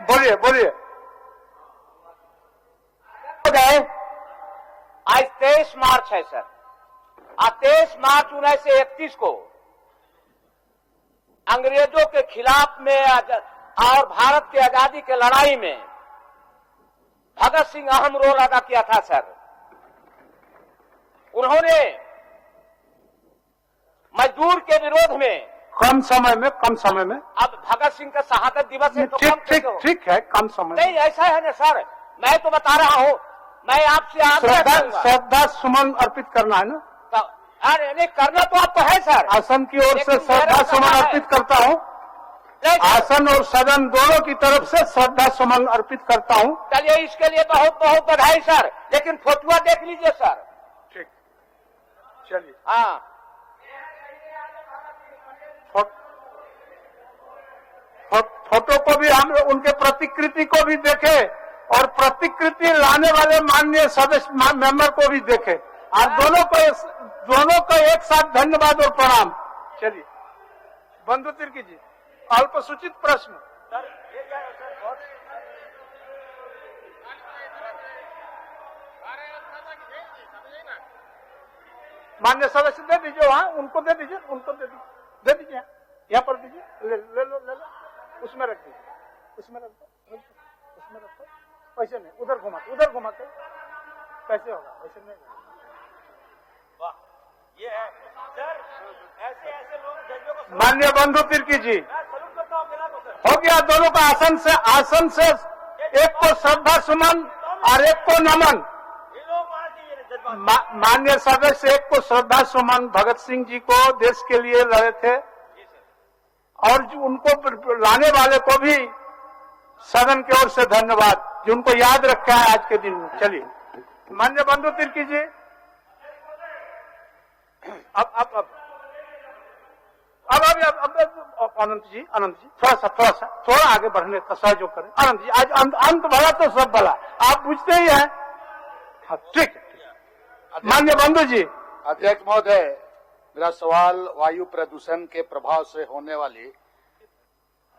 बोलिए बोलिए। आज 23 मार्च है सर। आज 23 मार्च 1931 को अंग्रेजों के खिलाफ में और भारत की आजादी के लड़ाई में भगत सिंह अहम रोल अदा किया था सर। उन्होंने मजदूर के विरोध में कम समय में अब भगत सिंह का शहादत दिवस है तो कम कैसे हो? ठीक है, कम समय नहीं ऐसा है ना सर, मैं तो बता रहा हूं, मैं आपसे आग्रह करूंगा। श्रद्धा सुमन अर्पित करना है ना? तो अरे नहीं करना तो आपको है सर। आसन की ओर से श्रद्धा सुमन अर्पित करता हूं। आसन और सदन दोनों की तरफ से श्रद्धा सुमन अर्पित करता हूं। चलिए इसके लिए बहुत बहुत बधाई सर, लेकिन फोटुआ देख लीजिए सर। ठीक, चलिए। हाँ फोटो को भी हम उनके प्रतिकृति को भी देखे और प्रतिकृति लाने वाले माननीय सदस्य मेंबर को भी देखे और दोनों को एक साथ धन्यवाद और प्रणाम। चलिए बंधु तिर्की जी, अल्पसूचित प्रश्न। माननीय सदस्य दे दीजिए, वहां उनको दे दीजिए, दे दीजिए, यहाँ पर दीजिए, ले लो, उसमें रख दीजिए, उसमें रख दो, वैसे नहीं, उधर घुमा के कैसे होगा, वैसे नहीं। वाह, ये है सर, ऐसे लोग माननीय बंधु तिर्की जी, हो गया दोनों का आसन से एक को श्रद्धा सुमन और एक को नमन। माननीय सदस्य एक को श्रद्धा सुमन भगत सिंह जी को देश के लिए लड़े थे और जो उनको लाने वाले को भी सदन की ओर से धन्यवाद जो उनको याद रखा है आज के दिन में। चलिए माननीय बंधु तिर्की जी, अब अनंत जी थोड़ा आगे बढ़ने का सहयोग करें। अनंत जी, आज अंत भला तो सब भला, आप पूछते ही हैं। हाँ ठीक है। माननीय बंधु जी। अध्यक्ष महोदय, मेरा सवाल वायु प्रदूषण के प्रभाव से होने वाली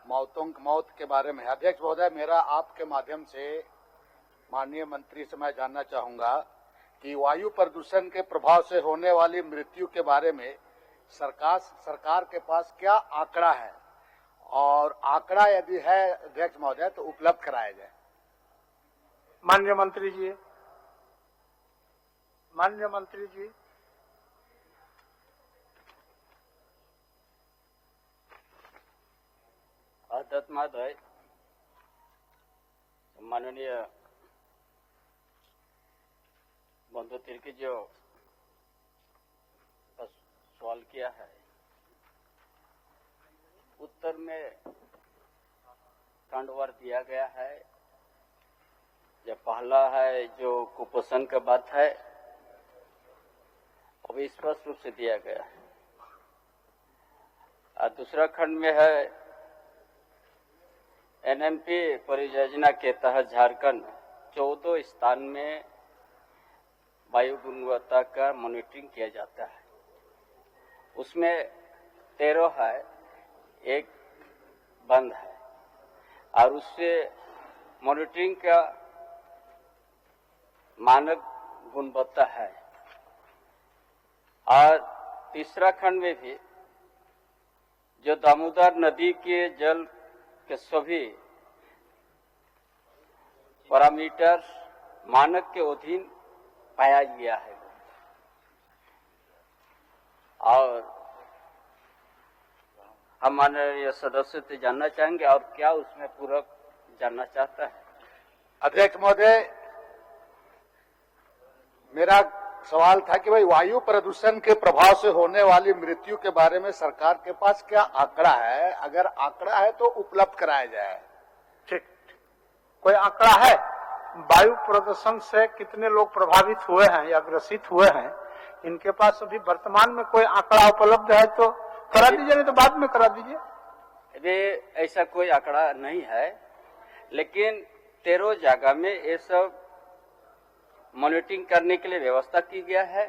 मौत के बारे में है। अध्यक्ष महोदय, मेरा आपके माध्यम से माननीय मंत्री से मैं जानना चाहूंगा कि वायु प्रदूषण के प्रभाव से होने वाली मृत्यु के बारे में सरकार के पास क्या आंकड़ा है और आंकड़ा यदि है अध्यक्ष महोदय तो उपलब्ध कराया जाए। माननीय मंत्री जी। अध्यक्ष महोदय, माननीय बंधु तिर्की जो सवाल किया है, उत्तर में खंडवार दिया गया है। जो पहला है जो कुपोषण का बात है, अभी स्पष्ट रूप से दिया गया है। और दूसरा खंड में है एनएमपी परियोजना के तहत झारखंड 14 स्थान में वायु गुणवत्ता का मॉनिटरिंग किया जाता है। उसमें 13 है, एक बंद है और उससे मॉनिटरिंग का मानक गुणवत्ता है। और तीसरा खंड में भी जो दामोदर नदी के जल के सभी पैरामीटर मानक के अधीन पाया गया है। और हम माननीय सदस्य से जानना चाहेंगे और क्या उसमें पूरक जानना चाहता है। अध्यक्ष महोदय, मेरा सवाल था कि भाई वायु प्रदूषण के प्रभाव से होने वाली मृत्यु के बारे में सरकार के पास क्या आंकड़ा है, अगर आंकड़ा है तो उपलब्ध कराया जाए। ठीक, कोई आंकड़ा है? वायु प्रदूषण से कितने लोग प्रभावित हुए हैं या ग्रसित हुए हैं, इनके पास अभी वर्तमान में कोई आंकड़ा उपलब्ध है तो करा दीजिए, नहीं तो बाद में करा दीजिए। अभी ऐसा कोई आंकड़ा नहीं है, लेकिन 13 जगह में ये सब मॉनिटरिंग करने के लिए व्यवस्था की गया है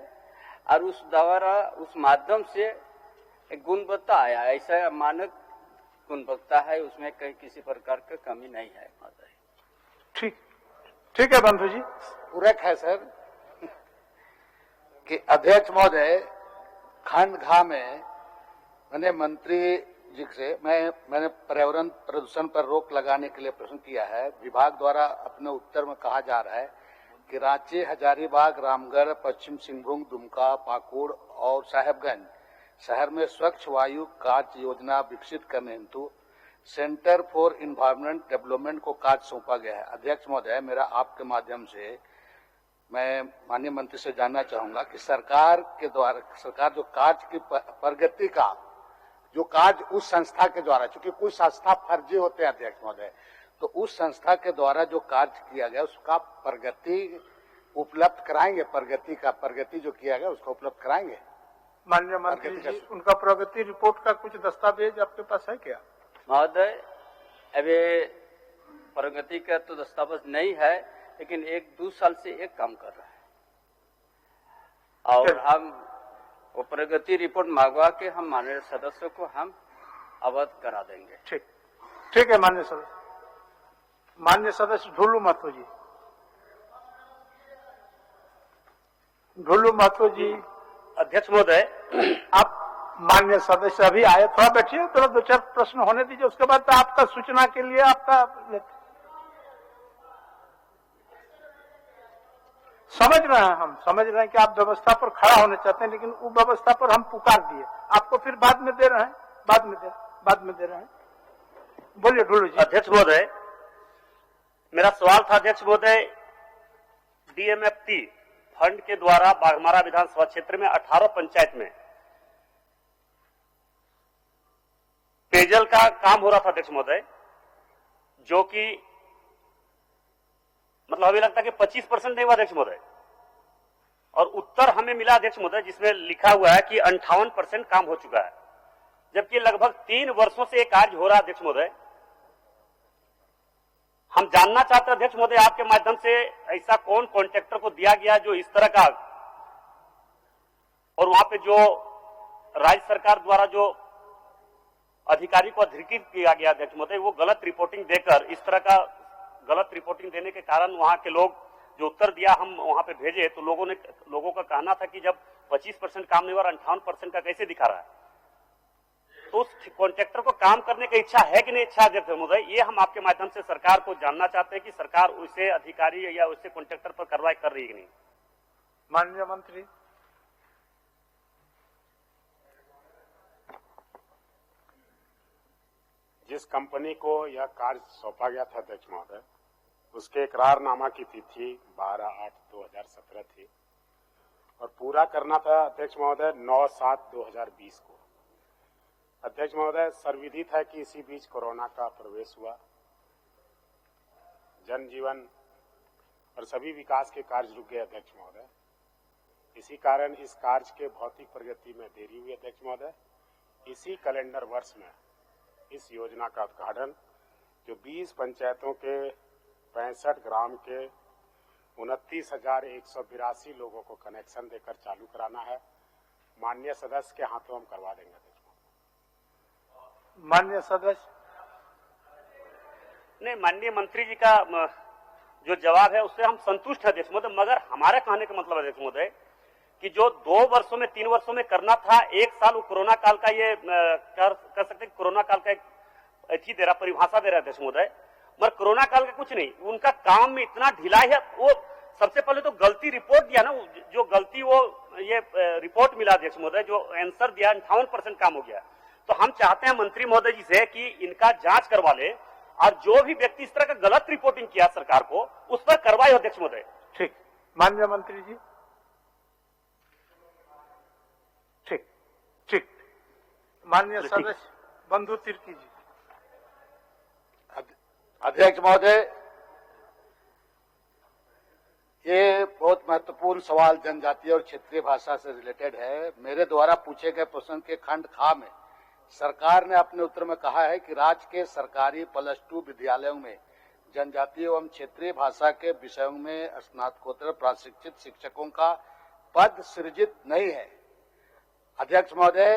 और उस द्वारा उस माध्यम से एक गुणवत्ता आया, ऐसा मानक गुणवत्ता है, उसमें कहीं किसी प्रकार का कमी नहीं है। ठीक है बंधु जी। पूरक है सर कि अध्यक्ष महोदय, खंड घ में मैंने मंत्री जी से मैंने पर्यावरण प्रदूषण पर रोक लगाने के लिए प्रश्न किया है। विभाग द्वारा अपने उत्तर में कहा जा रहा है कि रांची, हजारीबाग, रामगढ़, पश्चिम सिंहभूम, दुमका, पाकुड़ और साहेबगंज शहर में स्वच्छ वायु कार्य योजना विकसित करने हेतु सेंटर फॉर इन्वायरमेंट डेवलपमेंट को कार्य सौंपा गया है। अध्यक्ष महोदय, मेरा आपके माध्यम से मैं माननीय मंत्री से जानना चाहूंगा कि सरकार जो कार्य की प्रगति का जो कार्य उस संस्था के द्वारा, चूंकि कुछ संस्था फर्जी होते हैं अध्यक्ष महोदय, तो उस संस्था के द्वारा जो कार्य किया गया उसका प्रगति उपलब्ध कराएंगे, प्रगति जो किया गया उसको उपलब्ध कराएंगे। माननीय मंत्री जी, उनका प्रगति रिपोर्ट का कुछ दस्तावेज आपके पास है क्या? महोदय, अभी प्रगति का तो दस्तावेज नहीं है, लेकिन 1-2 साल से एक काम कर रहा है और हम वो प्रगति रिपोर्ट मंगवा के हम माननीय सदस्यों को हम अवगत करा देंगे। ठीक है माननीय सदस्य। माननीय सदस्य ढुल्लू महतो जी। ढुल्लू महतो जी। अध्यक्ष महोदय, आप माननीय सदस्य अभी आए, थोड़ा बैठिए, थोड़ा 2-4 प्रश्न होने दीजिए, उसके बाद तो आपका सूचना के लिए आपका समझ रहे हैं, हम समझ रहे हैं कि आप व्यवस्था पर खड़ा होने चाहते हैं, लेकिन वो व्यवस्था पर हम पुकार दिए, आपको फिर बाद में दे रहे हैं, बाद में दे रहे हैं। बोलिए ढुल्लू जी। अध्यक्ष महोदय, मेरा सवाल था अध्यक्ष महोदय, डीएमएफटी फंड के द्वारा बाघमारा विधानसभा क्षेत्र में 18 पंचायत में पेयजल का काम हो रहा था अध्यक्ष महोदय, जो कि मतलब हमें लगता है कि 25% नहीं हुआ अध्यक्ष महोदय, और उत्तर हमें मिला अध्यक्ष महोदय जिसमें लिखा हुआ है कि 58% काम हो चुका है, जबकि लगभग 3 वर्षों से ये कार्य हो रहा है अध्यक्ष महोदय। हम जानना चाहते हैं अध्यक्ष महोदय आपके माध्यम से, ऐसा कौन कॉन्ट्रैक्टर को दिया गया जो इस तरह का, और वहां पे जो राज्य सरकार द्वारा जो अधिकारी को अधिकृत किया गया अध्यक्ष महोदय, वो गलत रिपोर्टिंग देकर, इस तरह का गलत रिपोर्टिंग देने के कारण वहां के लोग जो उत्तर दिया हम वहां पे भेजे, तो लोगों का कहना था कि जब 25% काम नहीं हुआ, 58% का कैसे दिखा रहा है? तो उस कॉन्ट्रैक्टर को काम करने की इच्छा है कि नहीं इच्छा अध्यक्ष महोदय, ये हम आपके माध्यम से सरकार को जानना चाहते हैं कि सरकार उसे अधिकारी या उसे कॉन्ट्रैक्टर पर कार्रवाई कर रही है कि नहीं। माननीय मंत्री। जिस कंपनी को यह कार्य सौंपा गया था अध्यक्ष महोदय, उसके इकरारनामा की तिथि 12/8/2017 थी और पूरा करना था अध्यक्ष महोदय 9/7/2020 को। अध्यक्ष महोदय, सर्वविदित है कि इसी बीच कोरोना का प्रवेश हुआ, जनजीवन और सभी विकास के कार्य रुक गए अध्यक्ष महोदय। इसी कारण इस कार्य के भौतिक प्रगति में देरी हुई अध्यक्ष महोदय। इसी कैलेंडर वर्ष में इस योजना का उद्घाटन जो 20 पंचायतों के 65 ग्राम के 29,182 लोगों को कनेक्शन देकर चालू कराना है, माननीय सदस्य के हाथों हम करवा देंगे अध्यक्ष। माननीय सदस्य। नहीं, माननीय मंत्री जी का जो जवाब है उससे हम संतुष्ट है अध्यक्ष महोदय, मगर हमारे कहने का मतलब अध्यक्ष महोदय कि जो 2 वर्षों में 3 वर्षों में करना था, 1 साल कोरोना काल का ये कर सकते, कोरोना काल का एक दे रहा, परिभाषा दे रहा अध्यक्ष महोदय, मगर कोरोना काल का कुछ नहीं, उनका काम में इतना ढिलाई है। वो सबसे पहले तो गलती रिपोर्ट दिया ना, जो गलती वो ये रिपोर्ट मिला अध्यक्ष महोदय, जो आंसर दिया 58% काम हो गया। तो हम चाहते हैं मंत्री महोदय जी से कि इनका जांच करवा ले और जो भी व्यक्ति इस तरह का गलत रिपोर्टिंग किया सरकार को, उस पर कार्रवाई हो अध्यक्ष महोदय। ठीक, माननीय मंत्री जी। ठीक, माननीय सदस्य बंधु तिर्की जी। अध्यक्ष महोदय, ये बहुत महत्वपूर्ण सवाल जनजातीय और क्षेत्रीय भाषा से रिलेटेड है। मेरे द्वारा पूछे गए प्रश्न के खंड ख में सरकार ने अपने उत्तर में कहा है कि राज्य के सरकारी +2 विद्यालयों में जनजातीय एवं क्षेत्रीय भाषा के विषयों में स्नातकोत्तर प्रशिक्षित शिक्षकों का पद सृजित नहीं है। अध्यक्ष महोदय,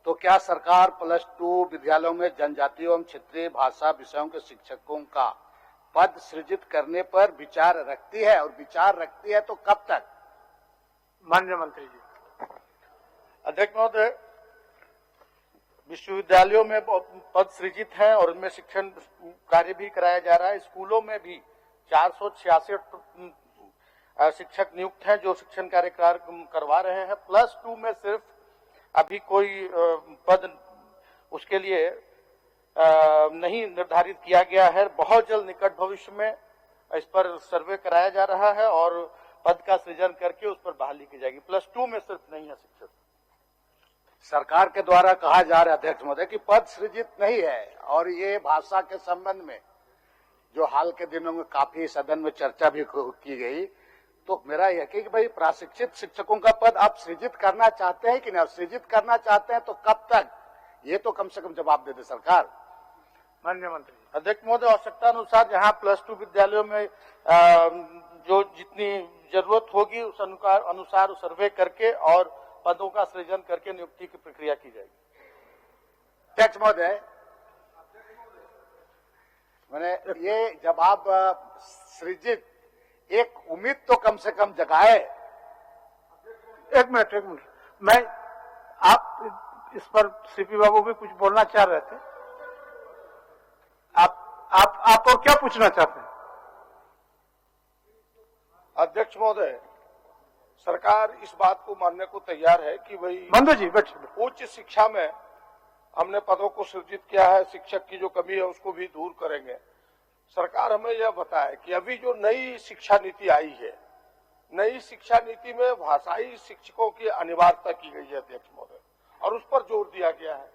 तो क्या सरकार +2 विद्यालयों में जनजातीय एवं क्षेत्रीय भाषा विषयों के शिक्षकों का पद सृजित करने पर विचार रखती है, और विचार रखती है तो कब तक? माननीय मंत्री जी। अध्यक्ष महोदय, विश्वविद्यालयों में पद सृजित हैं और उनमें शिक्षण कार्य भी कराया जा रहा है। स्कूलों में भी 466 शिक्षक नियुक्त हैं जो शिक्षण कार्य करवा रहे हैं। +2 में सिर्फ अभी कोई पद उसके लिए नहीं निर्धारित किया गया है। बहुत जल्द निकट भविष्य में इस पर सर्वे कराया जा रहा है और पद का सृजन करके उस पर बहाली की जाएगी। +2 में सिर्फ नहीं है शिक्षक। सरकार के द्वारा कहा जा रहा है अध्यक्ष महोदय कि पद सृजित नहीं है, और ये भाषा के संबंध में जो हाल के दिनों में काफी सदन में चर्चा भी की गई, तो मेरा यह कि भाई प्रशिक्षित शिक्षकों का पद आप सृजित करना चाहते हैं कि नहीं? सृजित करना चाहते हैं तो कब तक? ये तो कम से कम जवाब दे दे सरकार। माननीय मंत्री। अध्यक्ष महोदय, आवश्यकता अनुसार जहां +2 विद्यालयों में जो जितनी जरूरत होगी उस अनुसार सर्वे करके और पदों का सृजन करके नियुक्ति की प्रक्रिया की जाएगी। अध्यक्ष महोदय, मैंने ये जब आप सृजित एक उम्मीद तो कम से कम जगाए। एक मिनट मैं आप इस पर सीपी बाबू भी कुछ बोलना चाह रहे थे। आप और क्या पूछना चाहते हैं? अध्यक्ष महोदय, सरकार इस बात को मानने को तैयार है कि भाई बंधु जी बैठिए। उच्च शिक्षा में हमने पदों को सृजित किया है, शिक्षक की जो कमी है उसको भी दूर करेंगे। सरकार हमें यह बताए कि अभी जो नई शिक्षा नीति आई है, नई शिक्षा नीति में भाषाई शिक्षकों की अनिवार्यता की गई है अध्यक्ष महोदय, और उस पर जोर दिया गया है।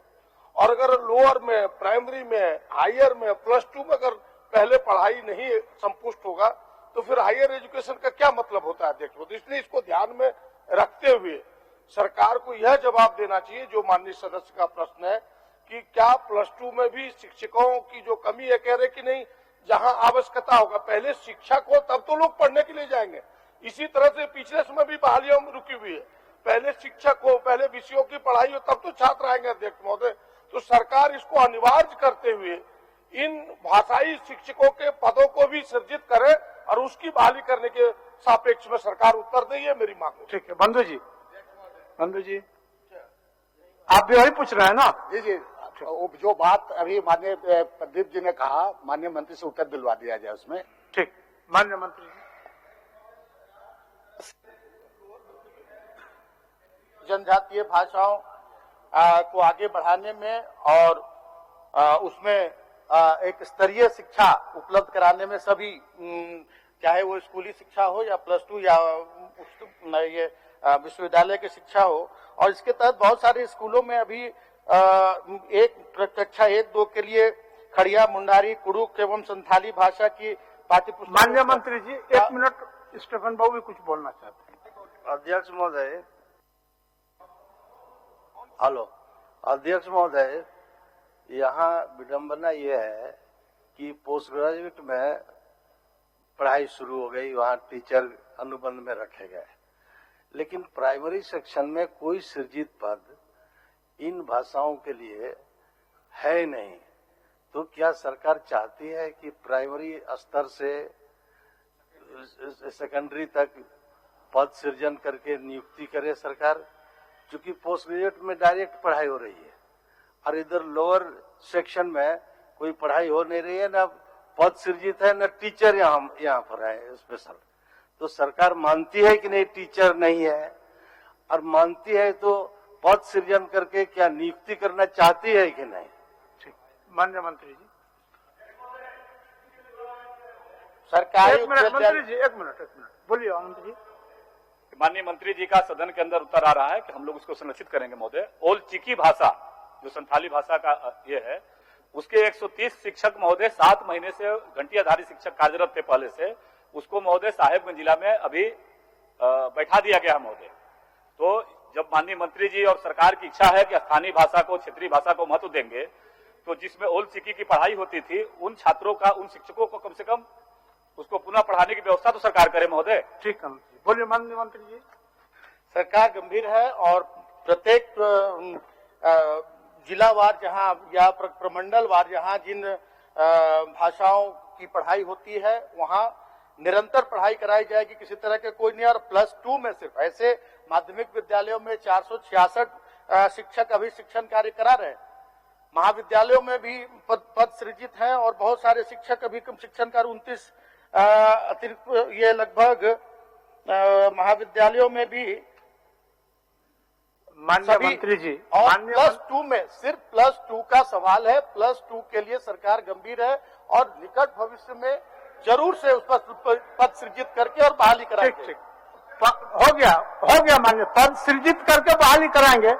और अगर लोअर में, प्राइमरी में, हायर में, +2 में अगर पहले पढ़ाई नहीं संपुष्ट होगा तो फिर हायर एजुकेशन का क्या मतलब होता है अध्यक्ष महोदय? इसलिए इसको ध्यान में रखते हुए सरकार को यह जवाब देना चाहिए जो माननीय सदस्य का प्रश्न है कि क्या +2 में भी शिक्षकों की जो कमी है, कह रहे कि नहीं, जहां आवश्यकता होगा पहले शिक्षक हो तब तो लोग पढ़ने के लिए जाएंगे। इसी तरह से पिछले समय भी बहालियों में रुकी हुई है, पहले शिक्षक हो, पहले विषयों की पढ़ाई हो तब तो छात्र आएंगे अध्यक्ष महोदय। तो सरकार इसको अनिवार्य करते हुए इन भाषाई शिक्षकों के पदों को भी सृजित करे और उसकी बहाली करने के सापेक्ष में सरकार उत्तर दे, ये मेरी मांग है। ठीक है बंधु जी आप भी वही पूछ रहे हैं ना? जी, जो बात अभी माननीय प्रदीप जी ने कहा, माननीय मंत्री से उत्तर दिलवा दिया जाए उसमें। ठीक, माननीय मंत्री जी। जनजातीय भाषाओं को आगे बढ़ाने में और उसमें एक स्तरीय शिक्षा उपलब्ध कराने में सभी, चाहे वो स्कूली शिक्षा हो या +2 या ये विश्वविद्यालय की शिक्षा हो, और इसके तहत बहुत सारे स्कूलों में अभी एक कक्षा 1-2 के लिए खड़िया, मुंडारी, कुड़ुक एवं संथाली भाषा की पाठ्यपुस्तक। माननीय मंत्री जी 1 मिनट, स्टीफन बाबू भी कुछ बोलना चाहते हैं। अध्यक्ष महोदय, अध्यक्ष महोदय, यहाँ विडंबना ये है कि पोस्ट ग्रेजुएट में पढ़ाई शुरू हो गई, वहाँ टीचर अनुबंध में रखे गए, लेकिन प्राइमरी सेक्शन में कोई सृजित पद इन भाषाओं के लिए है नहीं। तो क्या सरकार चाहती है कि प्राइमरी स्तर से सेकेंडरी तक पद सृजन करके नियुक्ति करे सरकार? क्योंकि पोस्ट ग्रेजुएट में डायरेक्ट पढ़ाई हो रही है और इधर लोअर सेक्शन में कोई पढ़ाई हो नहीं रही है, ना पद सृजित है, न टीचर यहाँ पर है स्पेशल। तो सरकार मानती है कि नहीं टीचर नहीं है, और मानती है तो पद सृजन करके क्या नियुक्ति करना चाहती है कि नहीं? ठीक, माननीय मंत्री जी। सरकारी एक मिनट बोलिए मंत्री जी। माननीय मंत्री जी का सदन के अंदर उत्तर आ रहा है कि हम लोग उसको संरक्षित करेंगे महोदय। ओल चिकी भाषा जो संथाली भाषा का ये है, उसके 130 शिक्षक महोदय 7 महीने से घंटी आधारित शिक्षक कार्यरत थे पहले से, उसको महोदय साहेबगंज जिला में अभी बैठा दिया गया है महोदय। तो जब माननीय मंत्री जी और सरकार की इच्छा है कि स्थानीय भाषा को, क्षेत्रीय भाषा को महत्व देंगे, तो जिसमें ओल चिकी की पढ़ाई होती थी उन छात्रों का, उन शिक्षकों को कम से कम उसको पुनः पढ़ाने की व्यवस्था तो सरकार करे महोदय। ठीक है, बोलिए माननीय मंत्री जी। सरकार गंभीर है और प्रत्येक जिलावार जहां या प्रमंडलवार जहां जिन भाषाओं की पढ़ाई होती है वहां निरंतर पढ़ाई कराई जाएगी, किसी तरह के कोई नहीं। और +2 में सिर्फ ऐसे माध्यमिक विद्यालयों में 466 शिक्षक अभी शिक्षण कार्य करा रहे हैं। महाविद्यालयों में भी पद सृजित हैं और बहुत सारे शिक्षक अभी शिक्षण कार्य 29 अतिरिक्त ये लगभग महाविद्यालयों में भी माननीय मंत्री जी, और +2 में सिर्फ +2 का सवाल है। +2 के लिए सरकार गंभीर है और निकट भविष्य में जरूर से उस पर पद सृजित करके और बहाली कराएंगे। ठीक हो गया मान्य, पद सृजित करके बहाली कराएंगे।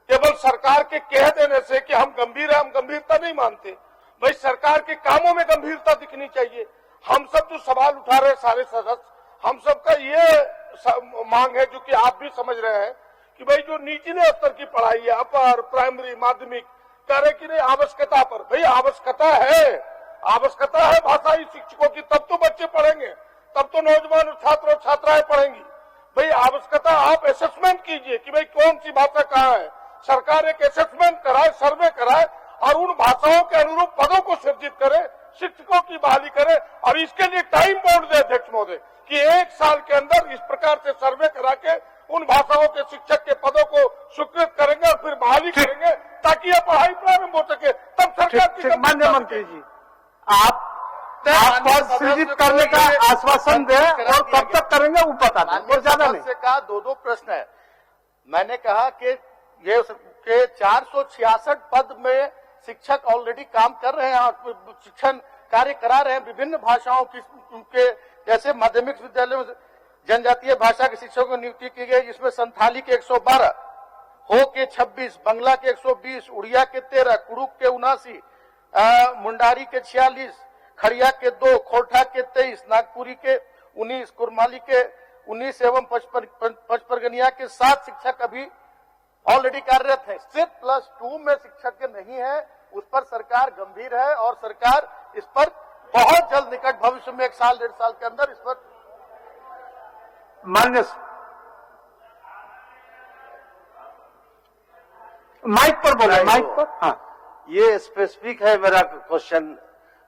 केवल सरकार के कह देने से कि हम गंभीर है, हम गंभीरता नहीं मानते। भाई सरकार के कामों में गंभीरता दिखनी चाहिए। हम सब जो सवाल उठा रहे सारे सदस्य, हम सबका ये मांग है जो कि आप भी समझ रहे हैं कि भाई जो निचले स्तर की पढ़ाई है, अपर प्राइमरी माध्यमिक, कह रहे कि नहीं आवश्यकता पर, भाई आवश्यकता है भाषाई शिक्षकों की, तब तो बच्चे पढ़ेंगे, तब तो नौजवान छात्र और छात्राएं पढ़ेंगी। भाई आवश्यकता आप असेसमेंट कीजिए कि भाई कौन सी भाषा कहाँ है। सरकार एक असेसमेंट कराए, सर्वे कराए और उन भाषाओं के अनुरूप पदों को सृजित करे, शिक्षकों की बहाली करे और इसके लिए टाइम बाउंड दे अध्यक्ष महोदय कि 1 साल के अंदर इस प्रकार से सर्वे करा के उन भाषाओं के शिक्षक के पदों को स्वीकृत करेंगे और फिर बहाली करेंगे ताकि यह पढ़ाई प्रारंभ हो सके। तब सरकार की माननीय मंत्री जी, आप पद सृजित करने का आश्वासन दें और कब तक करेंगे वो बता दें, ज्यादा नहीं। से कहा 2 प्रश्न है। मैंने कहा कि ये 466 पद में शिक्षक ऑलरेडी काम कर रहे हैं, शिक्षण कार्य करा रहे हैं विभिन्न भाषाओं के, जैसे माध्यमिक विद्यालय में जनजातीय भाषा के शिक्षकों की नियुक्ति की गई, जिसमें संथाली के 112, हो के 26, बंगला के 120, उड़िया के 13, कुड़ुक के 79, मुंडारी के 46, खड़िया के 2, खोरठा के 23, नागपुरी के 19, कुरमाली के 19 एवं पचपरगनिया के 7 शिक्षक अभी ऑलरेडी कार्यरत है। सिर्फ +2 में शिक्षक नहीं है, उस पर सरकार गंभीर है और सरकार इस पर बहुत जल्द निकट भविष्य में 1 साल 1.5 साल के अंदर इस पर मान्य माइक पर बोले, माइक पर। हाँ, ये स्पेसिफिक है मेरा क्वेश्चन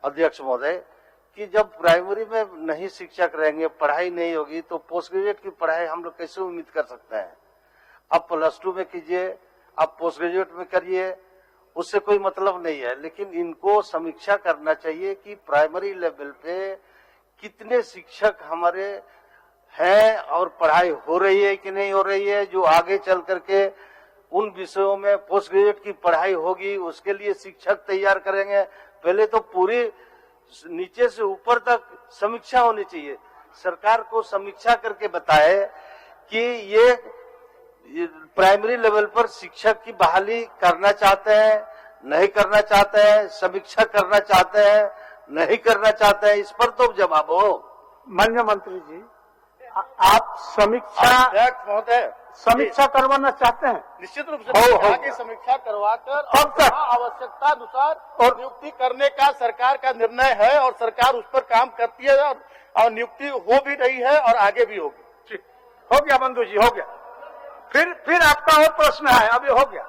अध्यक्ष महोदय कि जब प्राइमरी में नहीं शिक्षक रहेंगे, पढ़ाई नहीं होगी, तो पोस्ट ग्रेजुएट की पढ़ाई हम लोग कैसे उम्मीद कर सकते हैं। आप +2 में कीजिए, आप पोस्ट ग्रेजुएट में करिए, उससे कोई मतलब नहीं है। लेकिन इनको समीक्षा करना चाहिए कि प्राइमरी लेवल पे कितने शिक्षक हमारे हैं और पढ़ाई हो रही है कि नहीं हो रही है, जो आगे चल करके उन विषयों में पोस्ट ग्रेजुएट की पढ़ाई होगी, उसके लिए शिक्षक तैयार करेंगे। पहले तो पूरी नीचे से ऊपर तक समीक्षा होनी चाहिए। सरकार को समीक्षा करके बताए कि ये प्राइमरी लेवल पर शिक्षक की बहाली करना चाहते हैं, नहीं करना चाहते हैं, समीक्षा करना चाहते हैं, नहीं करना चाहते हैं, इस पर तो जवाब हो। माननीय मंत्री जी, आप समीक्षा करवाना चाहते हैं? निश्चित रूप से की समीक्षा करवाकर आवश्यकता अनुसार और नियुक्ति करने का सरकार का निर्णय है और सरकार उस पर काम करती है और नियुक्ति हो भी रही है और आगे भी होगी। ठीक हो गया बंधु जी, हो गया। फिर आपका और प्रश्न है, अभी हो गया,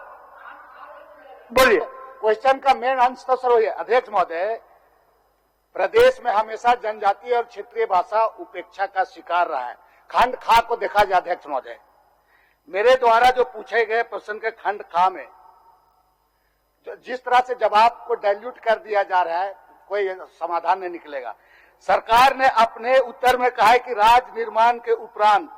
बोलिए। क्वेश्चन का मेन अंश तो सर हो गया। अध्यक्ष महोदय, प्रदेश में हमेशा जनजातीय और क्षेत्रीय भाषा उपेक्षा का शिकार रहा है। खंड खा को देखा जाए अध्यक्ष महोदय, मेरे द्वारा जो पूछे गए प्रश्न के खंड खा में जिस तरह से जवाब को डाइल्यूट कर दिया जा रहा है, कोई समाधान नहीं निकलेगा। सरकार ने अपने उत्तर में कहा है कि राज्य निर्माण के उपरांत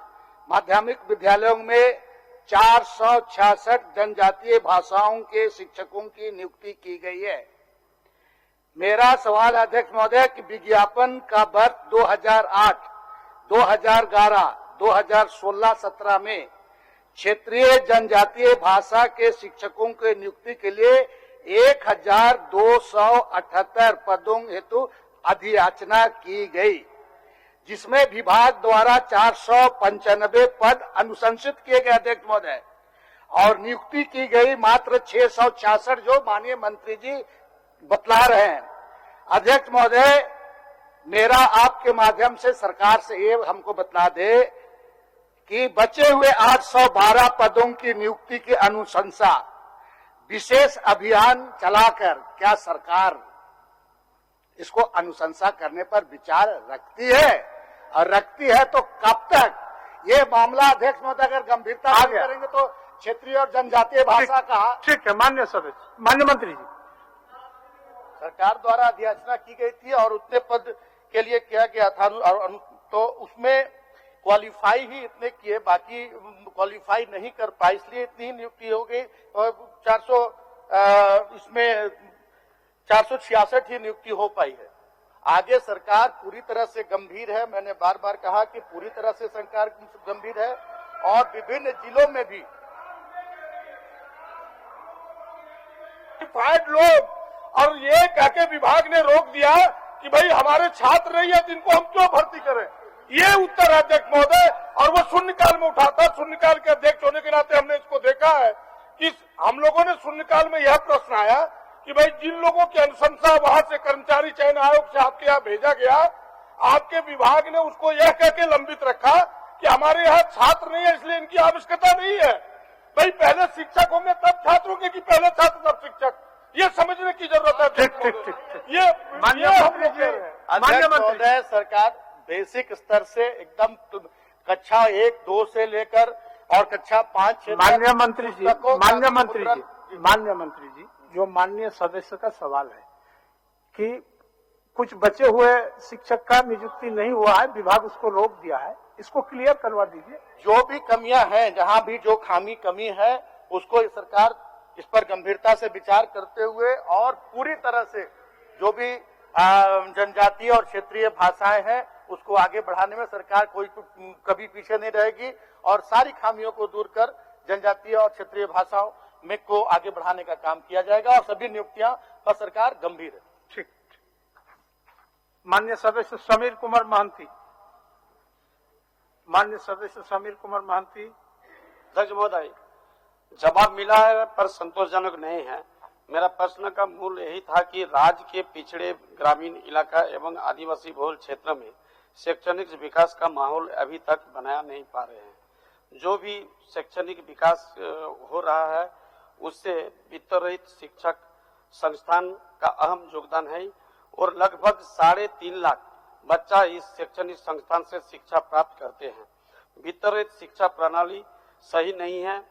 माध्यमिक विद्यालयों में 466 जनजातीय भाषाओं के शिक्षकों की नियुक्ति की गई है। मेरा सवाल अध्यक्ष महोदय कि विज्ञापन का वर्ष 2008, 2011, 2016-17 में क्षेत्रीय जनजातीय भाषा के शिक्षकों के नियुक्ति के लिए 1278 पदों हेतु अधियाचना की गई, जिसमें विभाग द्वारा 495 पद अनुशंसित किए गए अध्यक्ष महोदय, और नियुक्ति की गई मात्र 666, जो माननीय मंत्री जी बतला रहे हैं। अध्यक्ष महोदय, मेरा आपके माध्यम से सरकार से ये हमको बतला दे कि बचे हुए 812 पदों की नियुक्ति की अनुशंसा विशेष अभियान चलाकर क्या सरकार इसको अनुशंसा करने पर विचार रखती है, और रखती है तो कब तक? ये मामला अध्यक्ष महोदय अगर गंभीरता से करेंगे तो क्षेत्रीय और जनजातीय भाषा का। ठीक है माननीय सदस्य, माननीय मंत्री जी। सरकार द्वारा अधियाचना की गई थी और उतने पद के लिए किया गया था, तो उसमें क्वालिफाई ही इतने किए, बाकी क्वालिफाई नहीं कर पाए, इसलिए इतनी ही नियुक्ति हो गई। और 466 ही नियुक्ति हो पाई है। आगे सरकार पूरी तरह से गंभीर है, मैंने बार बार कहा कि पूरी तरह से सरकार गंभीर है, और विभिन्न जिलों में भी लोग, और ये कह के विभाग ने रोक दिया कि भाई हमारे छात्र नहीं है जिनको हम क्यों भर्ती करें। ये उत्तर है अध्यक्ष महोदय, और वो शून्यकाल में उठाता। शून्यकाल के अध्यक्ष होने के नाते हमने इसको देखा है कि हम लोगों ने शून्यकाल में यह प्रश्न आया कि भाई जिन लोगों की अनुशंसा वहां से कर्मचारी चयन आयोग से आपके यहाँ भेजा गया, आपके विभाग ने उसको यह कह के लंबित रखा कि हमारे यहाँ छात्र नहीं है इसलिए इनकी आवश्यकता नहीं है। भाई पहले शिक्षक होंगे तब छात्र होंगे कि पहले छात्र तब शिक्षक, ये समझने की जरूरत है। ठीक। ये हम लोग कह रहे हैं। माननीय महोदय, सरकार बेसिक स्तर से एकदम कक्षा 1-2 से लेकर और कक्षा 5-6। माननीय मंत्री जी, माननीय मंत्री जी, जो माननीय सदस्य का सवाल है कि कुछ बचे हुए शिक्षक का नियुक्ति नहीं हुआ है, विभाग उसको रोक दिया है, इसको क्लियर करवा दीजिए। जो भी कमियां हैं, जहां भी जो कमी है, उसको सरकार इस पर गंभीरता से विचार करते हुए और पूरी तरह से जो भी जनजातीय और क्षेत्रीय भाषाएं हैं उसको आगे बढ़ाने में सरकार कभी पीछे नहीं रहेगी, और सारी खामियों को दूर कर जनजातीय और क्षेत्रीय भाषाओं में को आगे बढ़ाने का काम किया जाएगा, और सभी नियुक्तियां पर सरकार गंभीर है। ठीक। माननीय सदस्य समीर कुमार महंती। माननीय सदस्य समीर कुमार महंती। अध्यक्ष महोदय, जवाब मिला है पर संतोषजनक नहीं है। मेरा प्रश्न का मूल यही था कि राज्य के पिछड़े ग्रामीण इलाका एवं आदिवासी बहुल क्षेत्र में शैक्षणिक विकास का माहौल अभी तक बनाया नहीं पा रहे हैं। जो भी शैक्षणिक विकास हो रहा है उससे वित्त रहित शिक्षक संस्थान का अहम योगदान है, और लगभग 3.5 लाख बच्चा इस शैक्षणिक संस्थान से शिक्षा प्राप्त करते हैं। वित्त रहित शिक्षा प्रणाली सही नहीं है,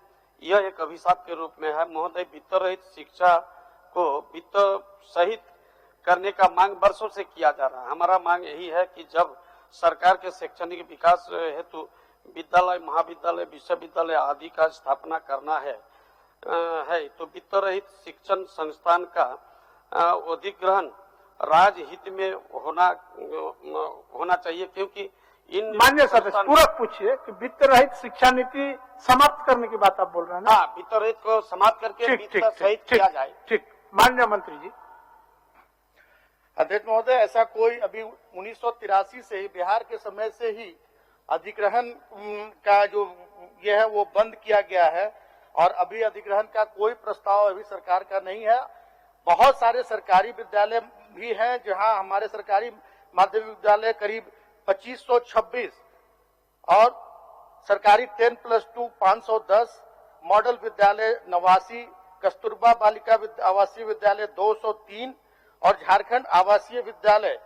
यह एक अभिशाप के रूप में है। महोदय, वित्त रहित शिक्षा को वित्त सहित करने का मांग वर्षों से किया जा रहा है। हमारा मांग यही है कि जब सरकार के शैक्षणिक विकास हेतु विद्यालय, महाविद्यालय, विश्वविद्यालय आदि का स्थापना करना है तो वित्त रहित शिक्षण संस्थान का अधिग्रहण राज्य हित में होना चाहिए, क्योंकि इन माननीय सदस्य पूरक पूछिए कि वित्त रहित शिक्षा नीति समाप्त करने की बात आप बोल रहे हैं ना? हाँ, वित्त रहित को समाप्त करके वित्त सहित किया जाए। ठीक। माननीय मंत्री जी। अध्यक्ष महोदय, ऐसा कोई अभी 1983 से ही, बिहार के समय से ही अधिग्रहण का जो ये है वो बंद किया गया है, और अभी अधिग्रहण का कोई प्रस्ताव अभी सरकार का नहीं है। बहुत सारे सरकारी विद्यालय भी हैं जहां हमारे सरकारी माध्यमिक विद्यालय करीब 2526 और सरकारी 10+2 510, मॉडल विद्यालय 89, कस्तूरबा बालिका आवासीय विद्यालय 203 और झारखंड आवासीय विद्यालय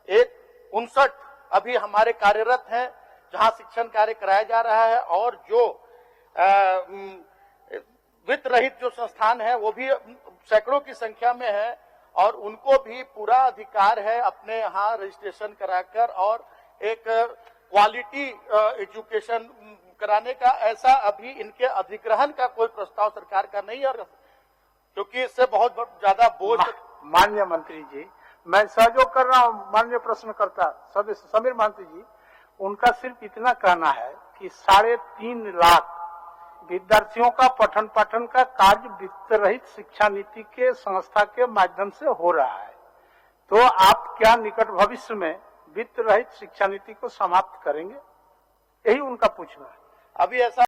59 अभी हमारे कार्यरत हैं, जहां शिक्षण कार्य कराया जा रहा है। और जो वित्त रहित जो संस्थान है वो भी सैकड़ों की संख्या में है, और उनको भी पूरा अधिकार है अपने यहाँ रजिस्ट्रेशन कराकर और एक क्वालिटी एजुकेशन कराने का। ऐसा अभी इनके अधिग्रहण का कोई प्रस्ताव सरकार का नहीं है, क्योंकि इससे बहुत ज्यादा बोझ। माननीय मंत्री जी, मैं सहयोग कर रहा हूँ माननीय प्रश्नकर्ता सदस्य समीर महंती जी। उनका सिर्फ इतना कहना है कि 3.5 लाख विद्यार्थियों का पठन पाठन का कार्य वित्त रहित शिक्षा नीति के संस्था के माध्यम से हो रहा है, तो आप क्या निकट भविष्य में वित्त रहित शिक्षा नीति को समाप्त करेंगे? यही उनका पूछना है। अभी ऐसा